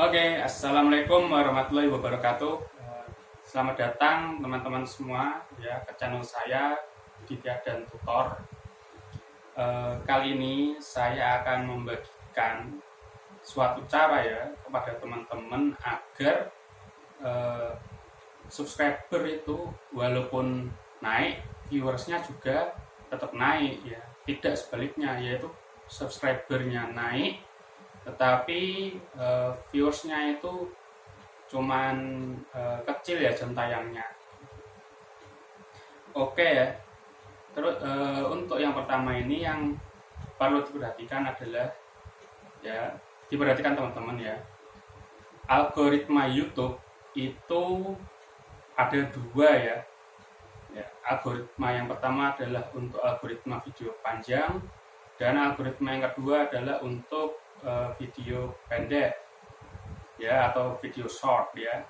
Oke, assalamualaikum warahmatullahi wabarakatuh. Selamat datang teman-teman semua ya ke channel saya Ditya dan Tutor. Kali ini saya akan membagikan suatu cara ya kepada teman-teman agar eh, subscriber itu walaupun naik, viewersnya juga tetap naik ya. Tidak sebaliknya, yaitu subscribernya naik tetapi viewersnya itu cuman kecil ya jam tayangnya. Oke ya. Terus untuk yang pertama ini yang perlu diperhatikan adalah ya diperhatikan teman-teman ya. Algoritma YouTube itu ada dua ya. Ya, algoritma yang pertama adalah untuk algoritma video panjang dan algoritma yang kedua adalah untuk video pendek ya atau video short ya.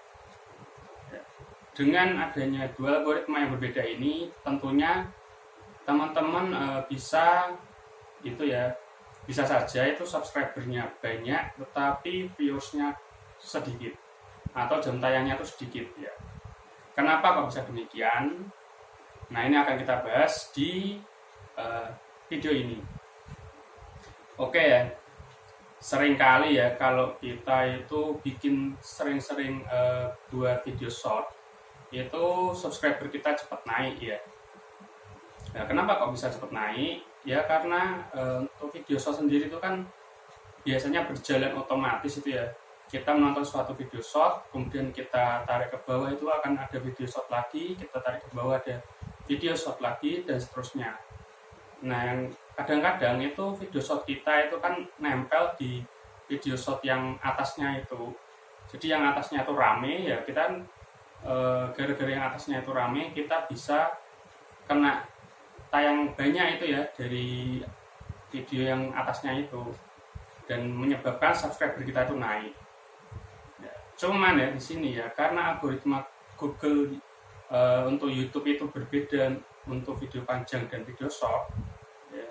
Dengan adanya dua algoritma yang berbeda ini tentunya teman-teman bisa itu ya bisa saja itu subscribernya banyak tetapi viewersnya sedikit atau jam tayangnya itu sedikit ya. Kenapa kok bisa demikian? Nah, ini akan kita bahas di video ini. Oke ya. Seringkali ya kalau kita itu bikin sering-sering buat video short itu subscriber kita cepat naik ya. Nah, kenapa kok bisa cepat naik? Ya karena untuk video short sendiri itu kan biasanya berjalan otomatis itu ya. Kita menonton suatu video short, kemudian kita tarik ke bawah itu akan ada video short lagi, kita tarik ke bawah ada video short lagi dan seterusnya. Nah, yang kadang-kadang itu video short kita itu kan nempel di video short yang atasnya itu. Jadi yang atasnya itu rame ya kita gara-gara yang atasnya itu rame kita bisa kena tayang banyak itu ya dari video yang atasnya itu dan menyebabkan subscriber kita itu naik. Ya, cuman ya di sini ya karena algoritma Google untuk YouTube itu berbeda untuk video panjang dan video short ya.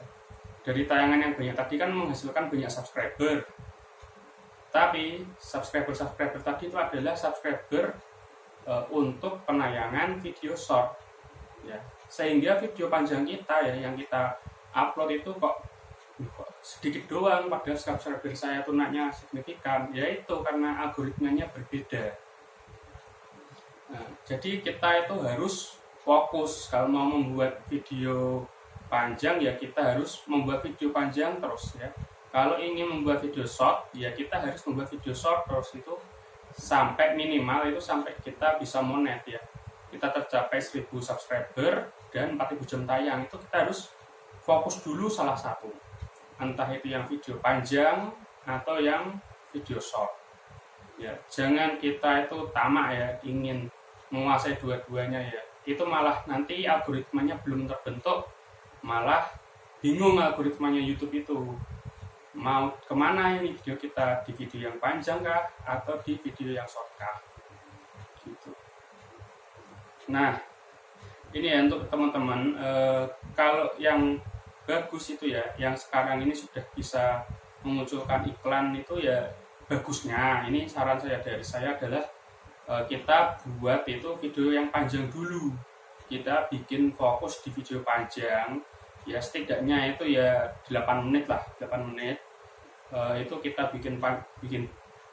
Dari tayangan yang banyak tadi kan menghasilkan banyak subscriber, tapi subscriber tadi itu adalah subscriber untuk penayangan video short ya. Sehingga video panjang kita ya yang kita upload itu kok sedikit doang padahal subscriber saya tuh naiknya signifikan, yaitu karena algoritmanya berbeda. Nah, jadi kita itu harus fokus kalau mau membuat video panjang ya kita harus membuat video panjang terus ya. Kalau ingin membuat video short ya kita harus membuat video short terus itu sampai minimal itu sampai kita bisa monet ya. Kita tercapai 1000 subscriber dan 4000 jam tayang itu kita harus fokus dulu salah satu. Entah itu yang video panjang atau yang video short. Ya, jangan kita itu tamak ya ingin menguasai dua-duanya ya. Itu malah nanti algoritmanya belum terbentuk, malah bingung algoritmanya YouTube itu. Mau kemana ini video kita, di video yang panjang kah atau di video yang short kah? Gitu. Nah, ini ya untuk teman-teman kalau yang bagus itu ya, yang sekarang ini sudah bisa memunculkan iklan itu ya bagusnya. Ini saran saya dari saya adalah kita buat itu video yang panjang dulu. Kita bikin fokus di video panjang ya setidaknya itu ya 8 menit lah, 8 menit. Itu kita bikin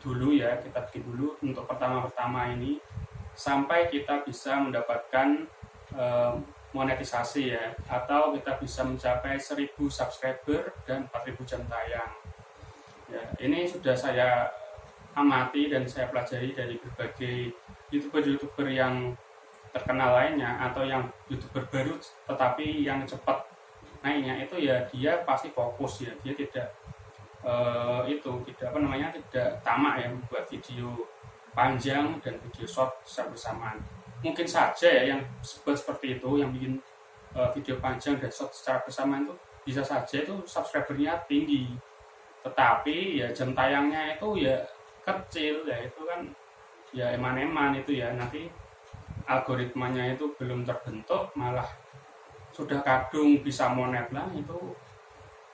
dulu ya, kita bikin dulu untuk pertama ini sampai kita bisa mendapatkan monetisasi ya, atau kita bisa mencapai 1000 subscriber dan 4000 jam tayang. Ya, ini sudah saya amati dan saya pelajari dari berbagai youtuber yang terkenal lainnya atau yang youtuber baru tetapi yang cepat naiknya itu ya dia pasti fokus ya, dia tidak tidak tamak ya membuat video panjang dan video short secara bersamaan. Mungkin saja ya yang seperti itu yang bikin video panjang dan short secara bersamaan itu bisa saja itu subscribernya tinggi tetapi ya jam tayangnya itu ya kecil ya, itu kan ya eman-eman itu ya, nanti algoritmanya itu belum terbentuk malah sudah kadung bisa monet lah, itu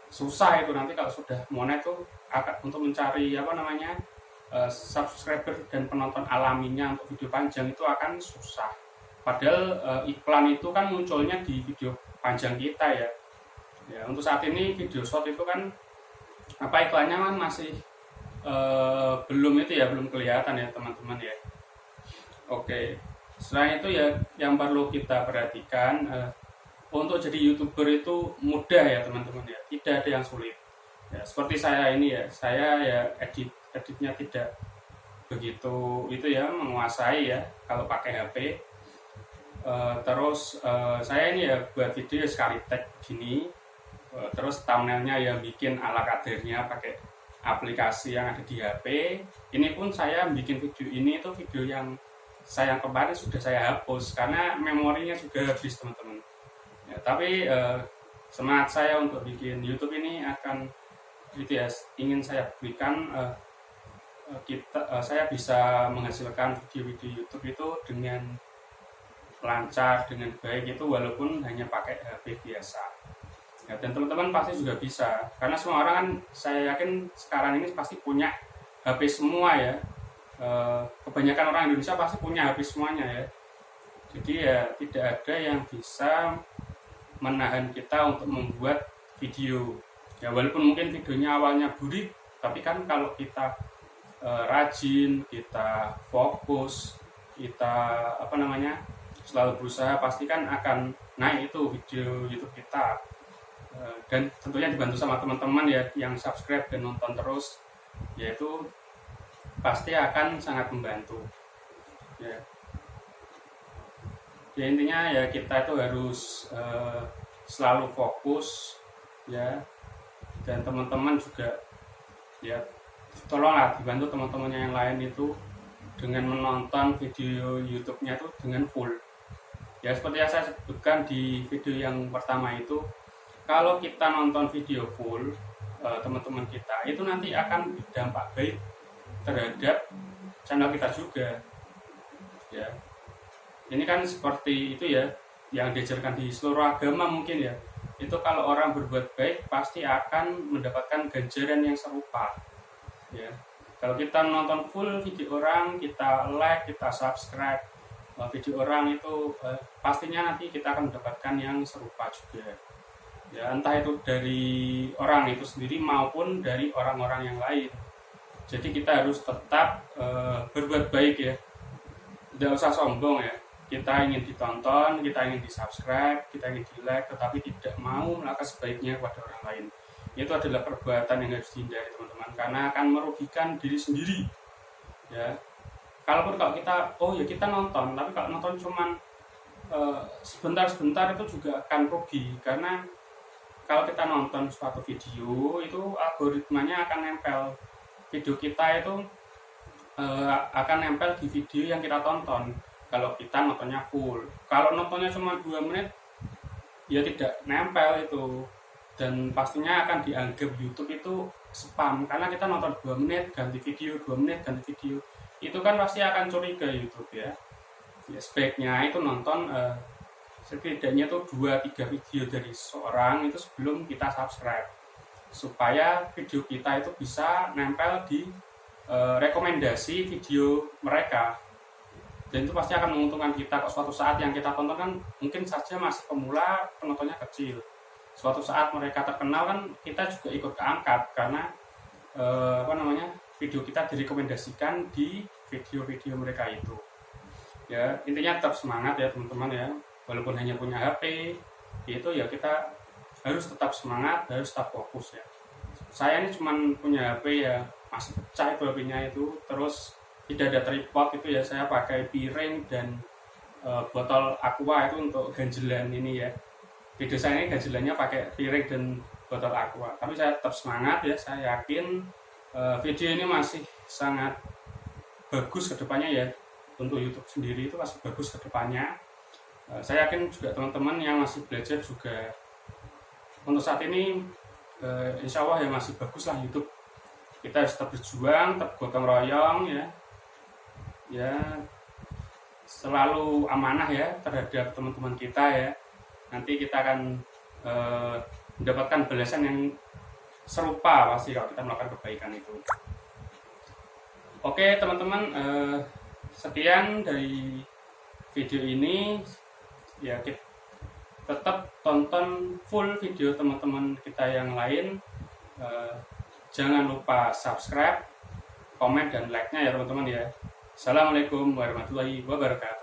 susah itu nanti kalau sudah monet tuh untuk mencari subscriber dan penonton alaminya untuk video panjang itu akan susah. Padahal iklan itu kan munculnya di video panjang kita ya. Ya, untuk saat ini video short itu kan iklannya kan masih belum itu ya, belum kelihatan ya teman-teman ya. Oke. Selain itu ya yang perlu kita perhatikan, untuk jadi YouTuber itu mudah ya teman-teman ya. Tidak ada yang sulit. Ya, seperti saya ini ya, saya ya editnya tidak begitu itu ya, menguasai ya kalau pakai HP. Terus saya ini ya buat video sekali tag gini, terus thumbnailnya ya bikin ala kadarnya pakai aplikasi yang ada di HP. Ini pun saya bikin video ini itu video yang saya kemarin sudah saya hapus karena memorinya juga habis teman-teman ya, tapi semangat saya untuk bikin YouTube ini akan itu ya, ingin saya berikan saya bisa menghasilkan video-video YouTube itu dengan lancar, dengan baik itu walaupun hanya pakai HP biasa ya, dan teman-teman pasti juga bisa karena semua orang kan saya yakin sekarang ini pasti punya HP semua ya. Kebanyakan orang Indonesia pasti punya HP semuanya ya, jadi ya tidak ada yang bisa menahan kita untuk membuat video ya, walaupun mungkin videonya awalnya burik, tapi kan kalau kita rajin, kita fokus, kita selalu berusaha, pasti kan akan naik itu video YouTube kita. Dan tentunya dibantu sama teman-teman ya yang subscribe dan nonton terus, yaitu pasti akan sangat membantu ya. Ya intinya ya kita itu harus selalu fokus ya, dan teman-teman juga ya tolonglah dibantu teman-temannya yang lain itu dengan menonton video YouTube-nya itu dengan full ya, seperti yang saya sebutkan di video yang pertama itu. Kalau kita nonton video full, teman-teman kita itu nanti akan berdampak baik terhadap channel kita juga ya. Ini kan seperti itu ya yang diajarkan di seluruh agama mungkin ya, itu kalau orang berbuat baik pasti akan mendapatkan ganjaran yang serupa ya. Kalau kita nonton full video orang, kita like, kita subscribe video orang itu pastinya nanti kita akan mendapatkan yang serupa juga ya, entah itu dari orang itu sendiri maupun dari orang-orang yang lain. Jadi kita harus tetap berbuat baik ya, tidak usah sombong ya. Kita ingin ditonton, kita ingin di-subscribe, kita ingin di-like, tetapi tidak mau melakukan sebaiknya kepada orang lain. Itu adalah perbuatan yang harus dihindari teman-teman, karena akan merugikan diri sendiri ya. Kalaupun kalau kita kita nonton, tapi kalau nonton cuman sebentar-sebentar itu juga akan rugi, karena kalau kita nonton suatu video itu algoritmanya akan nempel video kita itu akan nempel di video yang kita tonton. Kalau kita nontonnya full, kalau nontonnya cuma 2 menit ya tidak nempel itu, dan pastinya akan dianggap YouTube itu spam karena kita nonton 2 menit ganti video, 2 menit ganti video, itu kan pasti akan curiga YouTube ya. Sebaiknya itu nonton setidaknya tuh 2-3 video dari seorang itu sebelum kita subscribe, supaya video kita itu bisa nempel di rekomendasi video mereka, dan itu pasti akan menguntungkan kita. Kok suatu saat yang kita tonton kan mungkin saja masih pemula, penontonnya kecil, suatu saat mereka terkenal kan kita juga ikut keangkat karena video kita direkomendasikan di video-video mereka itu ya. Intinya tetap semangat ya teman-teman ya, walaupun hanya punya HP itu ya kita harus tetap semangat, harus tetap fokus ya. Saya ini cuma punya HP ya, masih pecah itu HP-nya itu, terus tidak ada tripod itu ya, saya pakai piring dan botol aqua itu untuk ganjelan ini ya. Video saya ini ganjelannya pakai piring dan botol aqua, tapi saya tetap semangat ya. Saya yakin video ini masih sangat bagus ke depannya ya, untuk YouTube sendiri itu masih bagus ke depannya. Saya yakin juga teman-teman yang masih belajar juga untuk saat ini insya Allah ya masih bagus lah YouTube. Kita harus tetap berjuang, tetap gotong royong ya, selalu amanah ya terhadap teman-teman kita ya. Nanti kita akan mendapatkan balasan yang serupa pasti kalau kita melakukan kebaikan itu. Oke teman-teman, sekian dari video ini ya. Kita tetap tonton full video teman-teman kita yang lain. Jangan lupa subscribe, komen, dan like-nya ya teman-teman ya. Assalamualaikum warahmatullahi wabarakatuh.